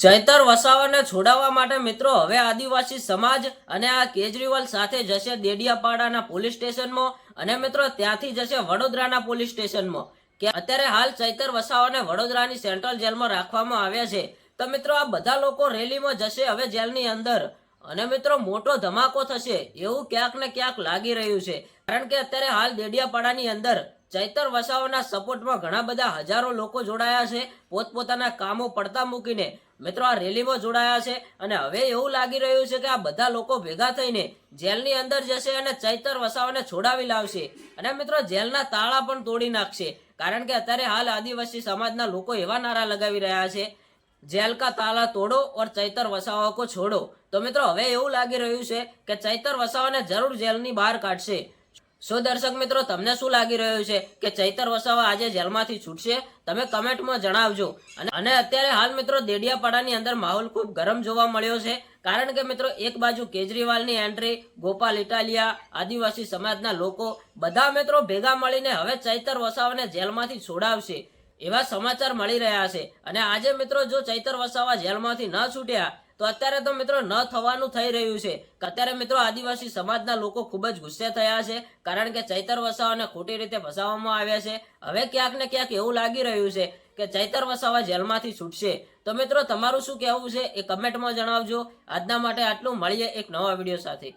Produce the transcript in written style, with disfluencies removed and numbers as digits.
ચૈતર વસાવાને છોડાવવા માટે મિત્રો હવે આદિવાસી સમાજ અને આ કેજરીવાલ સાથે જશે દેડિયાપાડાના પોલીસ સ્ટેશનમાં અને મિત્રો ત્યાંથી જશે વડોદરાના પોલીસ સ્ટેશનમાં કે અત્યારે હાલ ચૈતર વસાવાને વડોદરાની સેન્ટ્રલ જેલમાં રાખવામાં આવ્યા છે। તો મિત્રો આ બધા લોકો રેલીમાં જશે હવે જેલની અંદર અને મિત્રો મોટો ધમાકો થશે એવું ક્યાંક ને ક્યાંક લાગી રહ્યું છે। કારણ કે અત્યારે હાલ દેડિયાપાડાની અંદર ચૈતર વસાવાના સપોર્ટમાં ઘણા બધા હજારો લોકો જોડાયા છે પોતપોતાના કામો પડતા મૂકીને મિત્રો આ રેલીમાં જોડાયા છે અને હવે એવું લાગી રહ્યું છે કે આ બધા લોકો ભેગા થઈને જેલની અંદર જશે અને ચૈતર વસાવાને છોડાવી લાવશે અને મિત્રો જેલના તાળા પણ તોડી નાખશે। કારણ કે અત્યારે હાલ આદિવાસી સમાજના લોકો એવા નારા લગાવી રહ્યા છે, જેલ કા તાલા તોડો और ચૈતર વસાવા को छोड़ो। તો મિત્રો હવે એવું લાગી રહ્યું છે કે ચૈતર વસાવાને જરૂર જેલની બહાર કાઢશે। સો દર્શક મિત્રો, તમને શું લાગી રહ્યું છે કે ચૈતર વસાવા આજે જેલમાંથી છૂટશે? તમે કમેન્ટમાં જણાવજો। અને અત્યારે હાલ મિત્રો દેડિયાપાડાની અંદર માહોલ ખૂબ ગરમ જોવા મળ્યો છે। કારણ કે મિત્રો એક બાજુ કેજરીવાલની એન્ટ્રી, ગોપાલ ઇટાલિયા, આદિવાસી સમાજના લોકો બધા મિત્રો ભેગા મળીને હવે ચૈતર વસાવાને જેલમાંથી છોડાવશે એવા સમાચાર મળી રહ્યા છે। અને આજે મિત્રો જો ચૈતર વસાવા જેલમાંથી ન છૂટ્યા તો અત્યારે તો મિત્રો ન થવાનું થઈ રહ્યું છે કે અત્યારે મિત્રો આદિવાસી સમાજના લોકો ખૂબ જ ગુસ્સે થયા છે। કારણ કે ચૈતર વસાવાને ખોટી રીતે ફસાવવામાં આવ્યા છે। હવે ક્યાંક ને ક્યાંક એવું લાગી રહ્યું છે કે ચૈતર વસાવા જેલમાંથી છૂટશે। તો મિત્રો તમારું શું કહેવું છે એ કમેન્ટમાં જણાવજો। આજના માટે આટલું, મળીએ એક નવા વિડીયો સાથે।